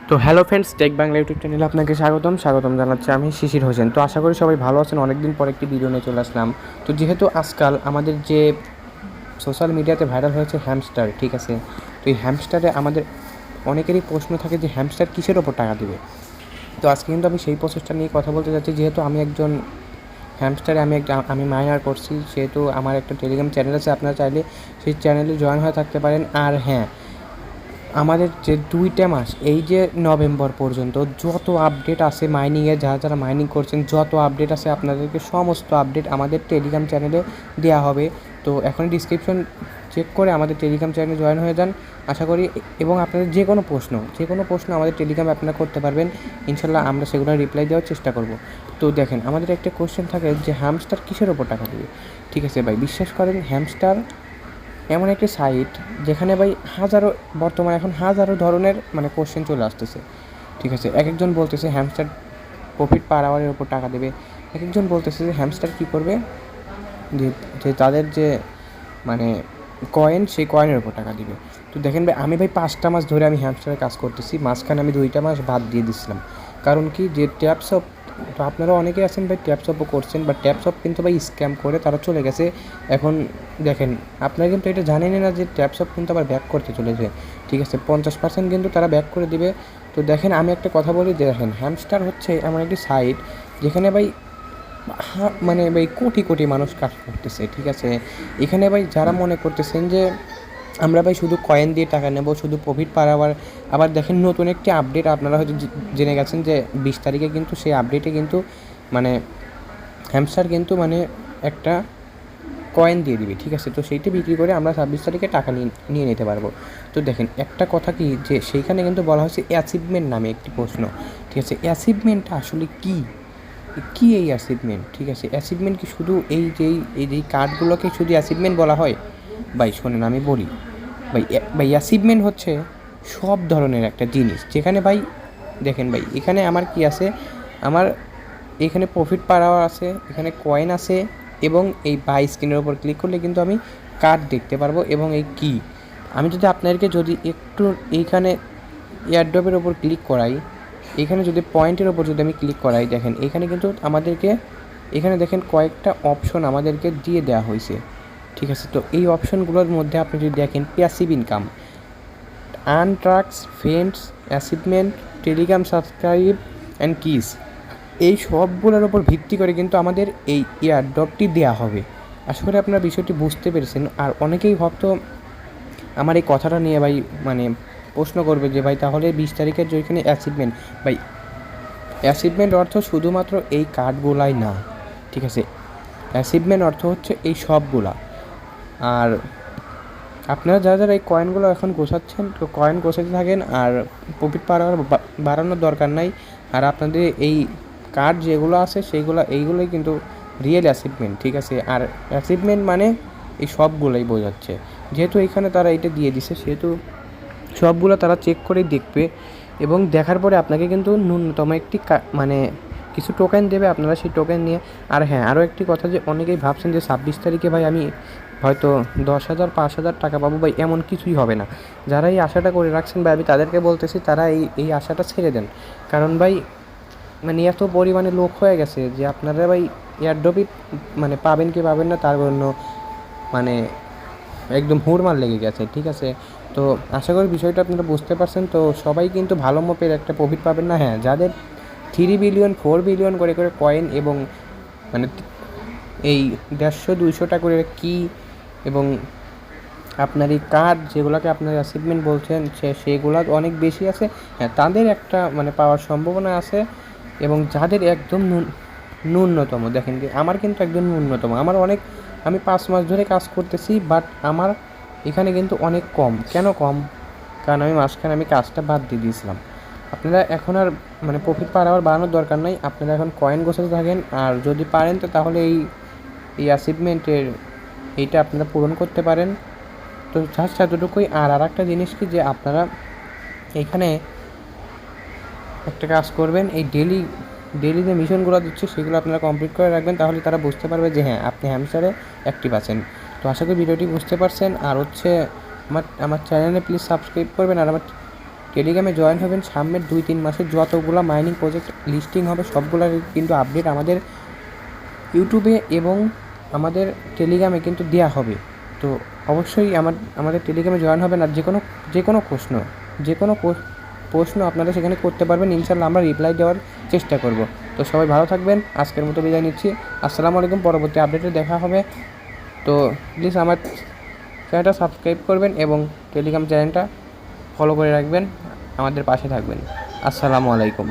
তো hello friends, tech Bangla YouTube চ্যানেলে আপনাকে স্বাগতম জানাচ্ছি আমি শিশির হোসেন। তো আশা করি সবাই ভালো আছেন। অনেকদিন পর একটি ভিডিও নিয়ে চলে আসলাম। তো যেহেতু আজকাল আমাদের যে সোশ্যাল মিডিয়াতে ভাইরাল হয়েছে হ্যামস্টার, ঠিক আছে, তো এই হ্যামস্টারে আমাদের অনেকেরই প্রশ্ন থাকে যে হ্যামস্টার কিসের ওপর টাকা দেবে। তো আজকে কিন্তু আমি সেই প্রসেসটা নিয়ে কথা বলতে চাচ্ছি। যেহেতু আমি একজন হ্যামস্টারে আমি মাইনার করছি, সেহেতু আমার একটা টেলিগ্রাম চ্যানেল আছে, আপনারা চাইলে সেই চ্যানেলে জয়েন হয়ে থাকতে পারেন। আর হ্যাঁ, আমাদের যে 2টা মাস, এই যে নভেম্বর পর্যন্ত যত আপডেট আছে মাইনিংয়ে, যারা মাইনিং করছেন, যত আপডেট আছে আপনাদেরকে সমস্ত আপডেট আমাদের টেলিগ্রাম চ্যানেলে দেওয়া হবে। তো এখন ডিসক্রিপশন চেক করে আমাদের টেলিগ্রাম চ্যানেলে জয়েন হয়ে যান আশা করি। এবং আপনাদের যে কোনো প্রশ্ন আমাদের টেলিগ্রামে আপনারা করতে পারবেন, ইনশাল্লাহ আমরা সেগুলো রিপ্লাই দেওয়ার চেষ্টা করব। তো দেখেন, আমাদের একটা কোশ্চেন থাকে যে হ্যামস্টার কিসের ওপর টাকা দেবে। ঠিক আছে ভাই, বিশ্বাস করেন, হ্যামস্টার এমন একটি সাইট যেখানে ভাই বর্তমানে এখন হাজারো ধরনের কোশ্চেন চলে আসতেছে। ঠিক আছে, এক একজন বলতেছে হ্যামস্টার প্রফিট পার আওয়ারের ওপর টাকা দেবে, এক একজন বলতেছে যে হ্যামস্টার কী করবে, যে যে তাদের যে মানে কয়েন, সেই কয়েনের ওপর টাকা দিবে। তো দেখেন ভাই, আমি 5টা মাস ধরে আমি হ্যামস্টারে কাজ করতেছি, মাঝখানে আমি 2টা মাস বাদ দিয়ে দিচ্ছিলাম। কারণ কি, যে ট্যাপসপ, তো আপনারা অনেকেই আছেন ভাই ট্যাপসপও করছেন, বা ট্যাপসপ কিন্তু ভাই স্ক্যাম করে তারা চলে গেছে। এখন দেখেন, আপনারা কিন্তু এটা জানেনই না যে ট্যাপসপ কিন্তু আবার ব্যাক করতে চলেছে। ঠিক আছে, 50% কিন্তু তারা ব্যাক করে দিবে। তো দেখেন, আমি একটা কথা বলি, দেখেন হ্যামস্টার হচ্ছে এমন একটি সাইট যেখানে ভাই ভাই কোটি কোটি মানুষ কাজ করতেছে। ঠিক আছে, এখানে ভাই যারা মনে করতেছেন যে আমরা ভাই শুধু কয়েন দিয়ে টাকা নেব, শুধু প্রফিট পার আবার দেখেন নতুন একটি আপডেট আপনারা হয়তো জেনে গেছেন যে 20 তারিখে কিন্তু সেই আপডেটে কিন্তু হ্যামস্টার কিন্তু একটা কয়েন দিয়ে দিবে। ঠিক আছে, তো সেইটি বিক্রি করে আমরা 26 তারিখে টাকা নিয়ে নিতে পারবো। তো দেখেন, একটা কথা কি, যে সেইখানে কিন্তু বলা হয়েছে অ্যাচিভমেন্ট নামে একটি প্রশ্ন। ঠিক আছে, অ্যাচিভমেন্টটা আসলে কী এই অ্যাচিভমেন্ট? ঠিক আছে, অ্যাচিভমেন্ট কি শুধু এই কার্ডগুলোকে শুধু অ্যাচিভমেন্ট বলা হয়? ভাই শোনেন, আমি বলি ভাই অ্যাচিভমেন্ট হচ্ছে সব ধরনের একটা জিনিস, যেখানে ভাই দেখেন ভাই, এখানে আমার কি আছে, আমার এখানে প্রফিট পার আওয়ার আছে, এখানে কয়েন আছে, এবং এই বাই স্ক্রিনের ওপর ক্লিক করলে কিন্তু আমি কার্ড দেখতে পারবো। এবং এই কি, আমি যদি আপনাদেরকে একটু এইখানে এয়ারড্রপের ওপর ক্লিক করাই, এখানে যদি পয়েন্টের ওপর যদি আমি ক্লিক করাই, দেখেন এখানে কিন্তু আমাদেরকে, এখানে দেখেন কয়েকটা অপশন আমাদেরকে দিয়ে দেওয়া হয়েছে। ঠিক আছে, তো এই অপশনগুলোর মধ্যে আপনি যদি দেখেন, প্যাসিভ ইনকাম, আনট্রাক্স, friends, achievement, Telegram subscribe and কিস, এই সবগুলোর ওপর ভিত্তি করে কিন্তু আমাদের এই এয়ারড্রপটি দেওয়া হবে। আশা করি আপনারা বিষয়টি বুঝতে পেরেছেন। আর অনেকেই হয়তো আমার এই কথাটা নিয়ে ভাই প্রশ্ন করবে যে ভাই তাহলে 20 তারিখের যে ওইখানে অ্যাচিভমেন্ট, ভাই অ্যাচিভমেন্ট অর্থ শুধুমাত্র এই কার্ডগুলাই না। ঠিক আছে, অ্যাচিভমেন্ট অর্থ হচ্ছে এই সবগুলা। আর আপনারা যারা এই কয়েনগুলো এখন গোছাচ্ছেন, তো কয়েন গোছাতে থাকেন, আর প্রফিট বাড়ানোর দরকার নাই। আর আপনাদের এই কার্ড যেগুলো আছে এইগুলোই কিন্তু রিয়েল অ্যাচিভমেন্ট। ঠিক আছে, আর অ্যাচিভমেন্ট এই সবগুলোই বোঝাচ্ছে। যেহেতু এখানে তারা এটা দিয়ে দিছে, সেহেতু সবগুলো তারা চেক করে দেখবে, এবং দেখার পরে আপনাকে কিন্তু ন্যূনতম একটি কিছু টোকেন দেবে, আপনারা সেই টোকেন নিয়ে। আর হ্যাঁ, আরও একটি কথা, যে অনেকেই ভাবছেন যে 26 তারিখে ভাই আমি হয়তো 10,000 5,000 টাকা পাবো। ভাই এমন কিছুই হবে না। যারা এই আশাটা করে রাখছেন ভাই, আমি তাদেরকে বলতেছি তারা এই আশাটা ছেড়ে দেন। কারণ ভাই এত পরিমাণে লোক হয়ে গেছে যে আপনারা ভাই এয়ারড্রপই পাবেন কি পাবেন না তার জন্য একদম হুড়মার লেগে গেছে। ঠিক আছে, তো আশা করি বিষয়টা আপনারা বুঝতে পারছেন। তো সবাই কিন্তু ভালো মাপের একটা প্রফিট পাবেন না। হ্যাঁ, যাদের 3 বিলিয়ন 4 বিলিয়ন করে কয়েন, এবং এই 150-200টা করে কি, এবং আপনার এই কার্ড যেগুলোকে আপনার অ্যাচিভমেন্ট বলছেন, সেগুলো অনেক বেশি আছে। হ্যাঁ, তাদের একটা পাওয়ার সম্ভাবনা আছে। এবং যাদের একদম ন্যূনতম, দেখেন কি আমার কিন্তু একদম ন্যূনতম, আমি 5 মাস ধরে কাজ করতেছি, বাট আমার এখানে কিন্তু অনেক কম। কেন কম? কারণ আমি মাঝখানে কাজটা বাদ দিয়ে দিয়েছিলাম। আপনারা এখন আর প্রফিট পার আওয়ার বাড়ানোর দরকার নাই, আপনারা এখন কয়েন গোছাতে থাকেন। আর যদি পারেন তো তাহলে এই অ্যাচিভমেন্টের এইটা আপনারা পূরণ করতে পারেন। তো জাস্ট এতটুকুই। আর একটা জিনিস কি, যে আপনারা এখানে একটা কাজ করবেন, এই ডেলি যে মিশনগুলো দিচ্ছে সেগুলো আপনারা কমপ্লিট করে রাখবেন, তাহলে তারা বুঝতে পারবে যে হ্যাঁ, আপনি হ্যামস্টারে অ্যাক্টিভ আছেন। তো আশা করি ভিডিওটি বুঝতে পারছেন। আর হচ্ছে আমার চ্যানেলে প্লিজ সাবস্ক্রাইব করবেন, আর আমার টেলিগ্রামে জয়েন হবেন, সামনের 2-3 মাসের যতগুলো মাইনিং প্রজেক্ট লিস্টিং হবে সবগুলোর কিন্তু আপডেট আমাদের ইউটিউবে এবং আমাদের টেলিগ্রামে কিন্তু দেওয়া হবে। তো অবশ্যই আমাদের টেলিগ্রামে জয়েন হবেন। আর যে কোনো প্রশ্ন আপনারা সেখানে করতে পারবেন, ইনশাআল্লাহ আমরা রিপ্লাই দেওয়ার চেষ্টা করব। তো সবাই ভালো থাকবেন, আজকের মতো বিদায় নিচ্ছি। আসসালামু আলাইকুম, পরবর্তী আপডেটে দেখা হবে। তো প্লিজ আমার চ্যানেলটা সাবস্ক্রাইব করবেন এবং টেলিগ্রাম চ্যানেলটা ফলো করে রাখবেন, আমাদের পাশে থাকবেন। আসসালামু আলাইকুম।